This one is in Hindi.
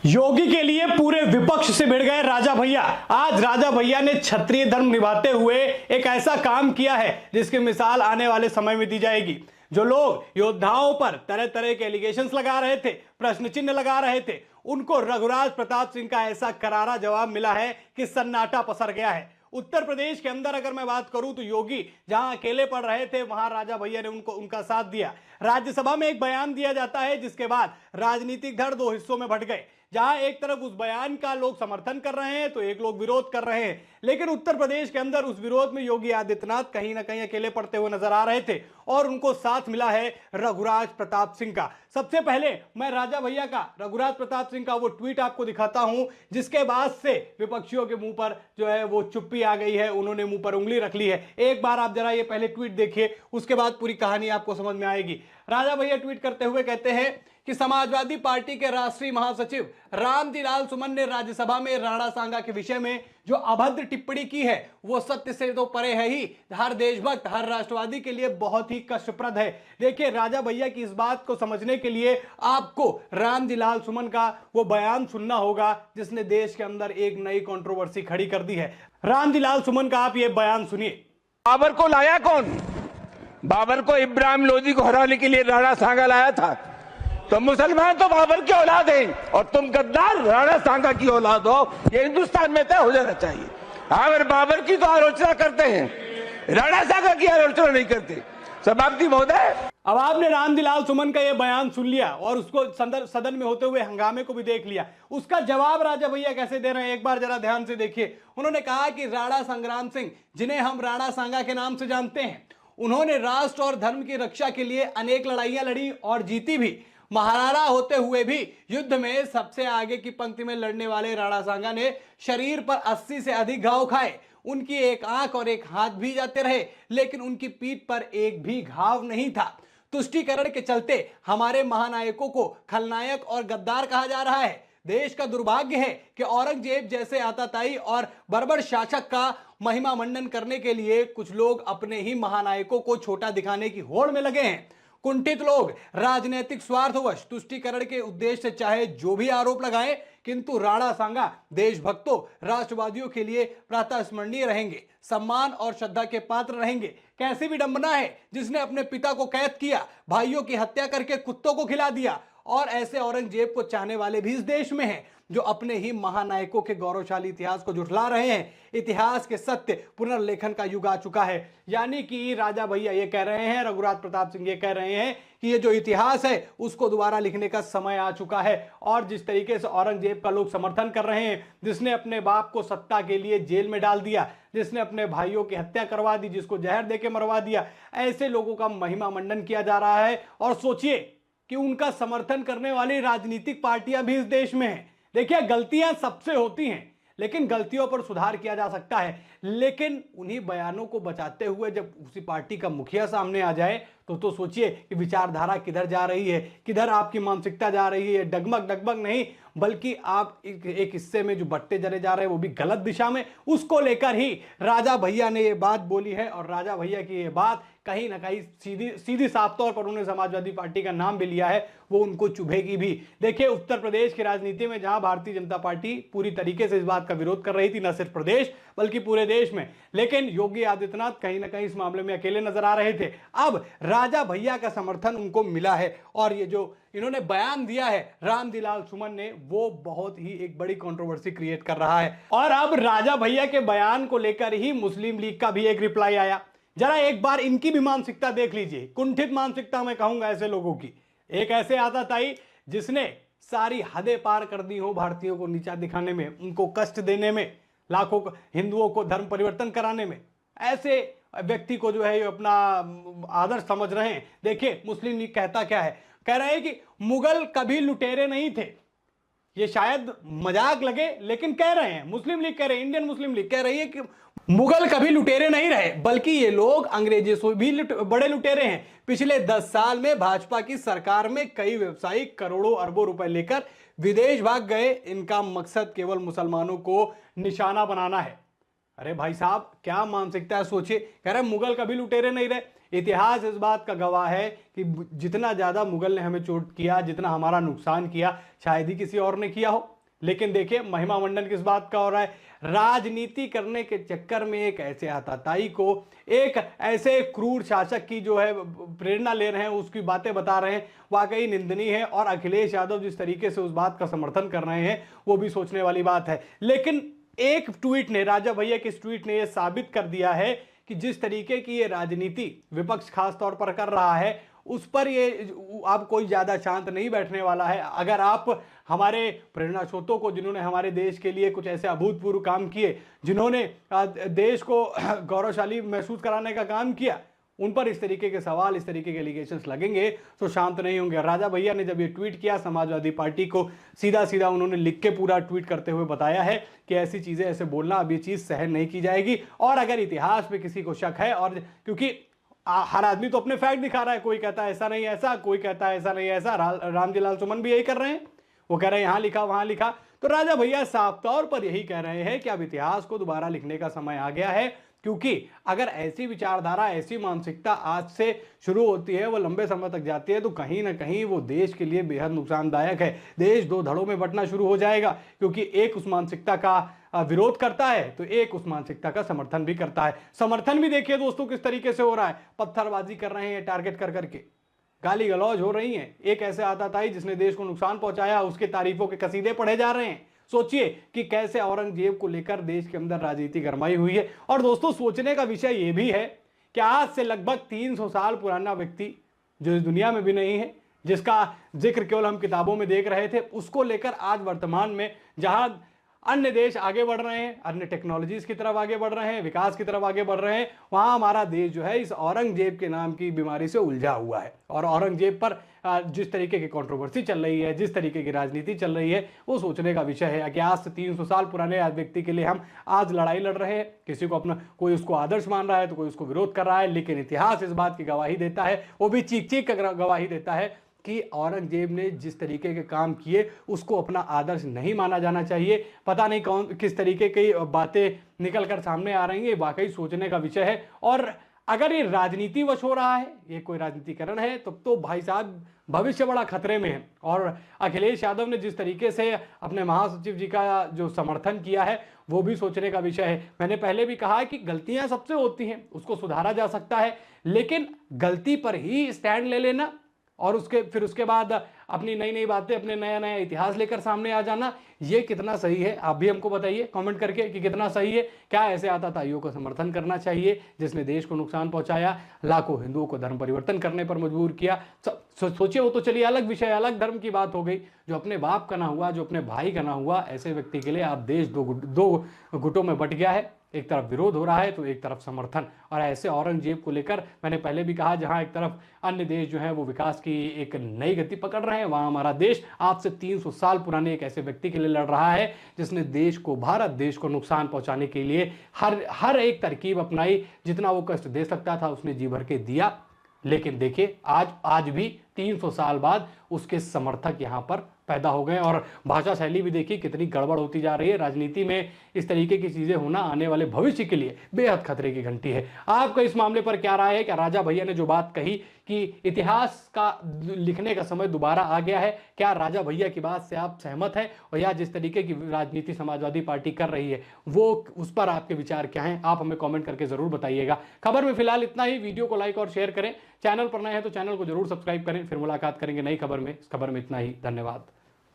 योगी के लिए पूरे विपक्ष से भिड़ गए राजा भैया। आज राजा भैया ने क्षत्रिय धर्म निभाते हुए एक ऐसा काम किया है जिसकी मिसाल आने वाले समय में दी जाएगी। जो लोग योद्धाओं पर तरह तरह के एलिगेशंस लगा रहे थे, प्रश्न चिन्ह लगा रहे थे, उनको रघुराज प्रताप सिंह का ऐसा करारा जवाब मिला है कि सन्नाटा पसर गया है। उत्तर प्रदेश के अंदर अगर मैं बात करूं तो योगी जहां अकेले पड़ रहे थे वहां राजा भैया ने उनका साथ दिया। राज्यसभा में एक बयान दिया जाता है जिसके बाद राजनीतिक धड़ दो हिस्सों में बंट गए। जहां एक तरफ उस बयान का लोग समर्थन कर रहे हैं तो एक लोग विरोध कर रहे हैं। लेकिन उत्तर प्रदेश के अंदर उस विरोध में योगी आदित्यनाथ कहीं ना कहीं अकेले पड़ते हुए नजर आ रहे थे और उनको साथ मिला है रघुराज प्रताप सिंह का। सबसे पहले मैं राजा भैया का, रघुराज प्रताप सिंह का वो ट्वीट आपको दिखाता हूं जिसके बाद से विपक्षियों के मुंह पर जो है वो चुप्पी आ गई है, उन्होंने मुंह पर उंगली रख ली है। एक बार आप जरा ये पहले ट्वीट देखिए, उसके बाद पूरी कहानी आपको समझ में आएगी। राजा भैया ट्वीट करते हुए कहते हैं कि समाजवादी पार्टी के राष्ट्रीय महासचिव रामजी सुमन ने राज्यसभा में राणा सांगा के विषय में जो अभद्र टिप्पणी की है वो सत्य से तो परे है ही, हर देशभक्त, हर राष्ट्रवादी के लिए बहुत ही कष्टप्रद है। देखिए, राजा भैया की इस बात को समझने के लिए आपको रामजी सुमन का वो बयान सुनना होगा जिसने देश के अंदर एक नई कंट्रोवर्सी खड़ी कर दी है। रामजी सुमन का आप ये बयान सुनिए। बाबर को लाया कौन? बाबर को इब्राहिम लोधी को हराने के लिए राणा सांगा लाया था। तो मुसलमान तो बाबर की औलाद हैं और तुम गद्दार राणा सांगा की औलाद हो, ये हिंदुस्तान में तय हो जाना चाहिए। अगर बाबर की तो आलोचना करते हैं, राणा सांगा की आलोचना नहीं करते। सभापति महोदय, अब आपने रामजी सुमन का ये बयान सुन लिया और उसको सदन में होते हुए हंगामे को भी देख लिया। उसका जवाब राजा भैया कैसे दे रहे हैं एक बार जरा ध्यान से देखिए। उन्होंने कहा कि राणा संग्राम सिंह, जिन्हें हम राणा सांगा के नाम से जानते हैं, उन्होंने राष्ट्र और धर्म की रक्षा के लिए अनेक लड़ाइयां लड़ी और जीती भी। महाराणा होते हुए भी युद्ध में सबसे आगे की पंक्ति में लड़ने वाले राणा सांगा ने शरीर पर 80 से अधिक घाव खाए। उनकी एक आंख और एक हाथ भी जाते रहे लेकिन उनकी पीठ पर एक भी घाव नहीं था। तुष्टीकरण के चलते हमारे महानायकों को खलनायक और गद्दार कहा जा रहा है। देश का दुर्भाग्य है कि औरंगजेब जैसे आताताई और बर्बर शासक का महिमा मंडन करने के लिए कुछ लोग अपने ही महानायकों को छोटा दिखाने की होड़ में लगे हैं। कुंठित लोग राजनीतिक स्वार्थवश तुष्टीकरण के उद्देश्य से चाहे जो भी आरोप लगाएं, किंतु राणा सांगा देशभक्तों, राष्ट्रवादियों के लिए प्रातः स्मरणीय रहेंगे, सम्मान और श्रद्धा के पात्र रहेंगे। कैसी विडंबना है जिसने अपने पिता को कैद किया, भाइयों की हत्या करके कुत्तों को खिला दिया। और ऐसे औरंगजेब को चाहने वाले भी इस देश में हैं जो अपने ही महानायकों के गौरवशाली इतिहास को झुठला रहे हैं। इतिहास के सत्य पुनर्लेखन का युग आ चुका है। यानी कि राजा भैया ये कह रहे हैं, रघुराज प्रताप सिंह ये कह रहे हैं कि ये जो इतिहास है उसको दोबारा लिखने का समय आ चुका है। और जिस तरीके से औरंगजेब का लोग समर्थन कर रहे हैं, जिसने अपने बाप को सत्ता के लिए जेल में डाल दिया, जिसने अपने भाइयों की हत्या करवा दी, जिसको जहर देके मरवा दिया, ऐसे लोगों का महिमा मंडन किया जा रहा है। और सोचिए कि उनका समर्थन करने वाली राजनीतिक पार्टियां भी इस देश में हैं। देखिए, गलतियां सबसे होती हैं लेकिन गलतियों पर सुधार किया जा सकता है। लेकिन उन्हीं बयानों को बचाते हुए जब उसी पार्टी का मुखिया सामने आ जाए तो सोचिए कि विचारधारा किधर जा रही है, किधर आपकी मानसिकता जा रही है। डगमग डगमग नहीं, बल्कि आप एक हिस्से में जो बट्टे जले जा रहे हैं वो भी गलत दिशा में, उसको लेकर ही राजा भैया ने ये बात बोली है। और राजा भैया की ये बात कहीं ना कहीं सीधी साफ तौर पर उन्होंने समाजवादी पार्टी का नाम भी लिया है, वो उनको चुभेगी भी। देखिए, उत्तर प्रदेश की राजनीति में जहां भारतीय जनता पार्टी पूरी तरीके से इस बात का विरोध कर रही थी, न सिर्फ प्रदेश बल्कि पूरे देश में, लेकिन योगी आदित्यनाथ कहीं ना कहीं इस मामले में अकेले नजर आ रहे थे। अब राजा भैया का समर्थन उनको मिला है और ये जो इन्होंने बयान दिया है रामजी सुमन ने, वो बहुत ही एक बड़ी कंट्रोवर्सी क्रिएट कर रहा है। और अब राजा भैया के बयान को लेकर ही मुस्लिम लीग का भी एक रिप्लाई आया। जरा एक बार इनकी भी मानसिकता देख लीजिए, कुंठित मानसिकता मैं कहूंगा ऐसे लोगों की। एक ऐसे आताताई जिसने सारी हदें पार कर दी हो भारतीयों को नीचा दिखाने में, उनको कष्ट देने में, लाखों हिंदुओं को धर्म परिवर्तन कराने में, ऐसे व्यक्ति को जो है अपना आदर्श समझ रहे हैं। देखिए, मुस्लिम लीग कहता क्या है, कह रहे हैं कि मुगल कभी लुटेरे नहीं थे। ये शायद मजाक लगे लेकिन कह रहे हैं, मुस्लिम लीग कह रहे हैं, इंडियन मुस्लिम लीग कह रही है कि मुगल कभी लुटेरे नहीं रहे, बल्कि ये लोग अंग्रेजों से भी बड़े लुटेरे हैं। पिछले 10 साल में भाजपा की सरकार में कई व्यवसायी करोड़ों अरबों रुपए लेकर विदेश भाग गए। इनका मकसद केवल मुसलमानों को निशाना बनाना है। अरे भाई साहब क्या मानसिकता है, सोचिए। कह रहे मुगल कभी लुटेरे नहीं रहे। इतिहास इस बात का गवाह है कि जितना ज्यादा मुगल ने हमें चोट किया, जितना हमारा नुकसान किया, शायद ही किसी और ने किया हो। लेकिन देखिए महिमा मंडन किस बात का हो रहा है, राजनीति करने के चक्कर में एक ऐसे आताताई को, एक ऐसे क्रूर शासक की जो है प्रेरणा ले रहे हैं, उसकी बातें बता रहे हैं, वाकई निंदनीय है। और अखिलेश यादव जिस तरीके से उस बात का समर्थन कर रहे हैं वो भी सोचने वाली बात है। लेकिन एक ट्वीट ने, राजा भैया के इस ट्वीट ने यह साबित कर दिया है कि जिस तरीके की ये राजनीति विपक्ष खास तौर पर कर रहा है, उस पर ये अब कोई ज्यादा शांत नहीं बैठने वाला है। अगर आप हमारे प्रेरणा स्रोतों को, जिन्होंने हमारे देश के लिए कुछ ऐसे अभूतपूर्व काम किए, जिन्होंने देश को गौरवशाली महसूस कराने का काम किया, उन पर इस तरीके के सवाल, इस तरीके के एलिगेशंस लगेंगे तो शांत नहीं होंगे। राजा भैया ने जब ये ट्वीट किया, समाजवादी पार्टी को सीधा सीधा उन्होंने लिख के पूरा ट्वीट करते हुए बताया है कि ऐसी चीजें, ऐसे बोलना, अब ये चीज सहन नहीं की जाएगी। और अगर इतिहास पे किसी को शक है, और क्योंकि हर आदमी तो अपने फैक्ट दिखा रहा है, कोई कहता है ऐसा नहीं ऐसा, कोई कहता है ऐसा नहीं ऐसा, रामजीलाल सुमन भी यही कर रहे हैं, वो कह रहे हैं यहां लिखा वहां लिखा। तो राजा भैया साफ तौर पर यही कह रहे हैं कि अब इतिहास को दोबारा लिखने का समय आ गया है, क्योंकि अगर ऐसी विचारधारा, ऐसी मानसिकता आज से शुरू होती है, वो लंबे समय तक जाती है, तो कहीं ना कहीं वो देश के लिए बेहद नुकसानदायक है। देश दो धड़ों में बंटना शुरू हो जाएगा, क्योंकि एक उस मानसिकता का विरोध करता है तो एक उस मानसिकता का समर्थन भी करता है। समर्थन भी देखिए दोस्तों किस तरीके से हो रहा है, पत्थरबाजी कर रहे हैं टारगेट कर करके, गाली गलौज हो रही है। एक ऐसे आताताई जिसने देश को नुकसान पहुंचाया, उसके तारीफों के कसीदे पढ़े जा रहे हैं। सोचिए कि कैसे औरंगजेब को लेकर देश के अंदर राजनीति गरमाई हुई है। और दोस्तों सोचने का विषय यह भी है कि आज से लगभग 300 साल पुराना व्यक्ति, जो इस दुनिया में भी नहीं है, जिसका जिक्र केवल हम किताबों में देख रहे थे, उसको लेकर आज वर्तमान में जहां अन्य देश आगे बढ़ रहे हैं, अन्य टेक्नोलॉजीज की तरफ आगे बढ़ रहे हैं, विकास की तरफ आगे बढ़ रहे हैं, वहां हमारा देश जो है इस औरंगजेब के नाम की बीमारी से उलझा हुआ है। और औरंगजेब पर जिस तरीके की कंट्रोवर्सी चल रही है, जिस तरीके की राजनीति चल रही है, वो सोचने का विषय है कि आज से 300 साल पुराने व्यक्ति के लिए हम आज लड़ाई लड़ रहे हैं। किसी को अपना, कोई उसको आदर्श मान रहा है तो कोई उसको विरोध कर रहा है, लेकिन इतिहास इस बात की गवाही देता है, वो भी चीख चीख कर गवाही देता है कि औरंगजेब ने जिस तरीके के काम किए उसको अपना आदर्श नहीं माना जाना चाहिए। पता नहीं कौन किस तरीके की बातें निकल कर सामने आ रही हैं, वाकई सोचने का विषय है। और अगर ये राजनीति वश हो रहा है, ये कोई राजनीतिकरण है, तब तो भाई साहब भविष्य बड़ा खतरे में है। और अखिलेश यादव ने जिस तरीके से अपने महासचिव जी का जो समर्थन किया है, वो भी सोचने का विषय है। मैंने पहले भी कहा है कि गलतियां सबसे होती हैं, उसको सुधारा जा सकता है, लेकिन गलती पर ही स्टैंड ले लेना और फिर उसके बाद अपनी नई नई बातें, अपने नया नया इतिहास लेकर सामने आ जाना, ये कितना सही है? आप भी हमको बताइए कमेंट करके कि कितना सही है। क्या ऐसे आताताइयों को समर्थन करना चाहिए जिसने देश को नुकसान पहुंचाया, लाखों हिंदुओं को धर्म परिवर्तन करने पर मजबूर किया? सोचिए, वो तो चलिए अलग विषय, अलग धर्म की बात हो गई। जो अपने बाप का ना हुआ, जो अपने भाई का ना हुआ, ऐसे व्यक्ति के लिए आप देश दो गुटों में बट गया है। एक तरफ विरोध हो रहा है तो एक तरफ समर्थन। और ऐसे औरंगजेब को लेकर मैंने पहले भी कहा, जहां एक तरफ अन्य देश जो हैं वो विकास की एक नई गति पकड़ रहे हैं, वहां हमारा देश आज से 300 साल पुराने एक ऐसे व्यक्ति के लिए लड़ रहा है जिसने देश को, भारत देश को नुकसान पहुंचाने के लिए हर एक तरकीब अपनाई। जितना वो कष्ट दे सकता था उसने जी भर के दिया। लेकिन देखिए आज भी 300 साल बाद उसके समर्थक यहां पर पैदा हो गए। और भाषा शैली भी देखिए कितनी गड़बड़ होती जा रही है। राजनीति में इस तरीके की चीजें होना आने वाले भविष्य के लिए बेहद खतरे की घंटी है। आपका इस मामले पर क्या राय है? क्या राजा भैया ने जो बात कही कि इतिहास का लिखने का समय दोबारा आ गया है, क्या राजा भैया की बात से आप सहमत हैं? और या जिस तरीके की राजनीति समाजवादी पार्टी कर रही है, वो उस पर आपके विचार क्या हैं? आप हमें कॉमेंट करके जरूर बताइएगा। खबर में फिलहाल इतना ही। वीडियो को लाइक और शेयर करें। चैनल पर नए हैं तो चैनल को जरूर सब्सक्राइब करें। फिर मुलाकात करेंगे नई खबर में। इस खबर में इतना ही। धन्यवाद।